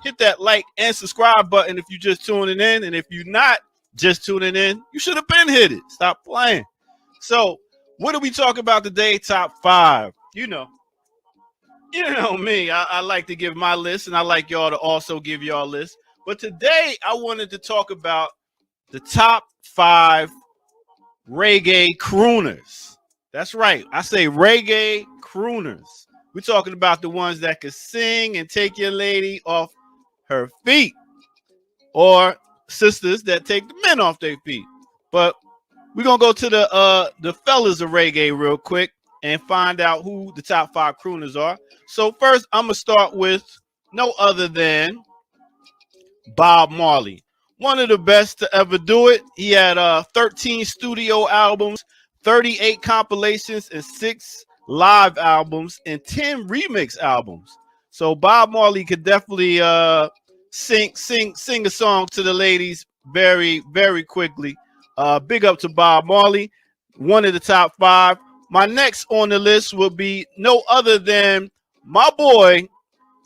hit that like and subscribe button if you just tuning in. And if you're not just tuning in, you should have been hit it. Stop playing. So, what do we talk about today? Top 5. You know me. I like to give my list, and I like y'all to also give y'all list. But today, I wanted to talk about the top 5 reggae crooners. That's right. I say reggae crooners. We're talking about the ones that can sing and take your lady off her feet, or sisters that take the men off their feet. But we're gonna go to the fellas of reggae real quick and find out who the top 5 crooners are. So first, I'm gonna start with no other than Bob Marley, one of the best to ever do it. He had 13 studio albums, 38 compilations, and 6 live albums, and 10 remix albums. So Bob Marley could definitely sing a song to the ladies very, very quickly. Big up to Bob Marley, one of the top 5. My next on the list will be no other than my boy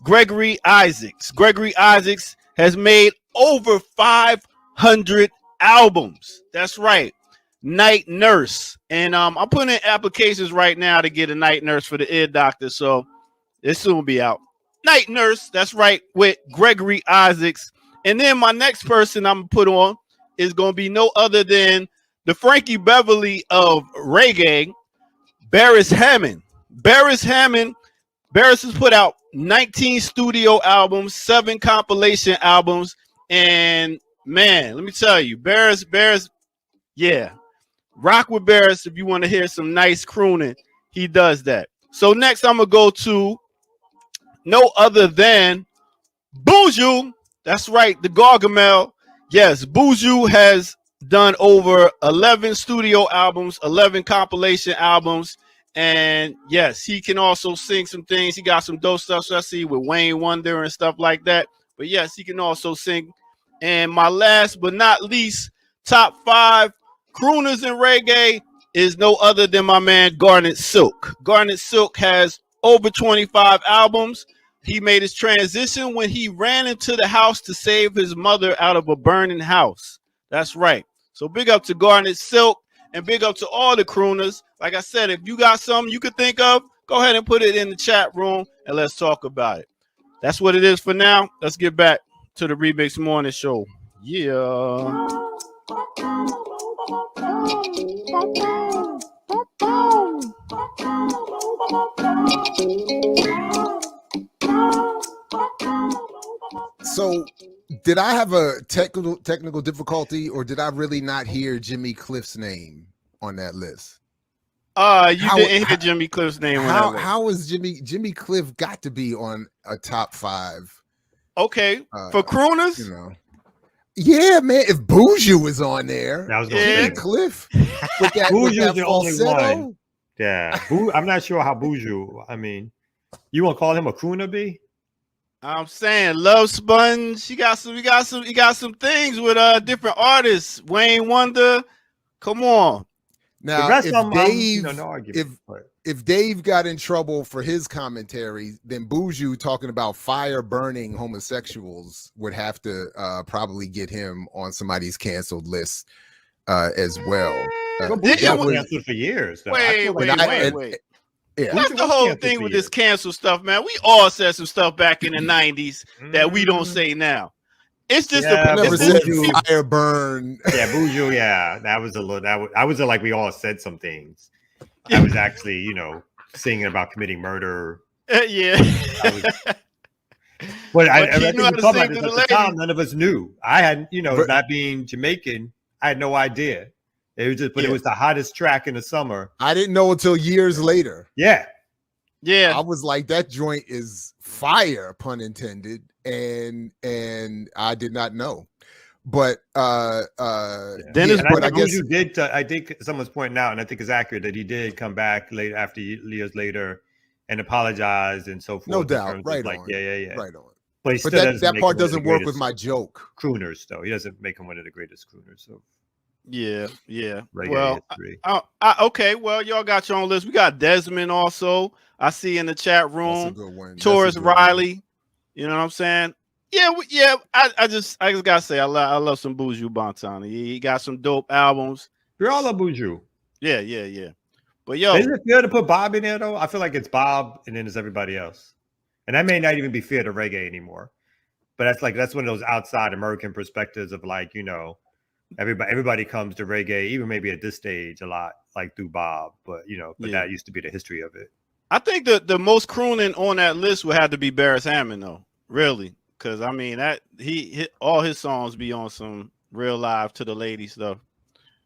Gregory Isaacs. Gregory Isaacs has made over 500 albums. That's right. Night Nurse. And I'm putting in applications right now to get a night nurse for the ear doctor. So it soon will be out. Night Nurse. That's right. With Gregory Isaacs. And then my next person I'm going to put on is going to be no other than the Frankie Beverly of reggae, Barris Hammond. Barris has put out 19 studio albums, 7 compilation albums, and man, let me tell you, Barris, yeah, rock with Barris if you want to hear some nice crooning. He does that. So next, I'm gonna go to no other than Buju. That's right, the Gargamel. Yes, Buju has done over 11 studio albums, 11 compilation albums. And yes, he can also sing some things. He got some dope stuff, so I see with Wayne Wonder and stuff like that. But yes, he can also sing. And my last but not least, top 5 crooners in reggae is no other than my man Garnet Silk. Garnet Silk has over 25 albums. He made his transition when he ran into the house to save his mother out of a burning house. That's right. So big up to Garnet Silk. And big up to all the crooners. Like I said, if you got something you could think of, go ahead and put it in the chat room and let's talk about it. That's what it is for now. Let's get back to the Remix Morning Show. Yeah. So, did I have a technical difficulty, or did I really not hear Jimmy Cliff's name on that list? You didn't hear Jimmy Cliff's name on that list. How is Jimmy Cliff got to be on a top 5? Okay, for crooners, you know. Yeah, man. If Buju is on there, that was Jimmy Cliff with that, Buju's the only falsetto. one. Yeah, I'm not sure how Buju. I mean, you want to call him a crooner, B? I'm saying Love Sponge. He got some things with different artists. Wayne Wonder. Come on. Now, the rest if of them, Dave, no argument, if Dave got in trouble for his commentary, then Buju talking about fire burning homosexuals would have to probably get him on somebody's canceled list as well. Buju was canceled for years. Though. Wait. Yeah. That's the whole thing with this cancel stuff, man. We all said some stuff back in the 90s that we don't say now. It's just never said fire burn. Yeah, Buju. Yeah, that was a little. I was like we all said some things. I was actually, singing about committing murder. Yeah. But I think we talked about this at the time. None of us knew. I hadn't, not being Jamaican, I had no idea. It was just, but it was the hottest track in the summer. I didn't know until years later. Yeah. I was like, that joint is fire, pun intended, and I did not know. But Dennis, but I guess you did. I think someone's pointing out, and I think it's accurate that he did come back late after years later and apologize and so forth. No doubt, right on. Yeah, right on. But that part doesn't work with my joke. Crooners, though, he doesn't make him one of the greatest crooners. So. Yeah. Well, okay. Well, y'all got your own list. We got Desmond also. I see in the chat room. That's a good one. Taurus Riley. You know what I'm saying? Yeah. I just gotta say, I love some Buju Banton. He got some dope albums. You're all a Buju. Yeah. But yo, Is it fair to put Bob in there though? I feel like it's Bob and then it's everybody else, and that may not even be fair to reggae anymore. But that's one of those outside American perspectives of like, everybody comes to reggae, even maybe at this stage a lot, like through Bob. But that used to be the history of it. I think the most crooning on that list would have to be Barris Hammond though, really, because I mean that he all his songs be on some real live to the lady stuff.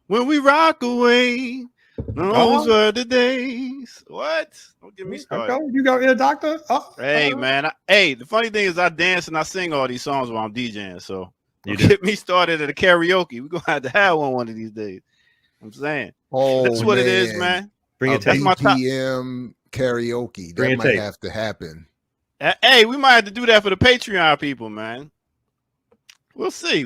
When we rock away, those were the days. What? Don't get me started. Okay. You got ear doctor? Hey man, the funny thing is I dance and I sing all these songs while I'm DJing. So don't get me started at a karaoke. We're gonna have to have one of these days. I'm saying. That's what it is, man. Bring it That's my top. BPM karaoke. That might have to happen. Hey, we might have to do that for the Patreon people, man. We'll see.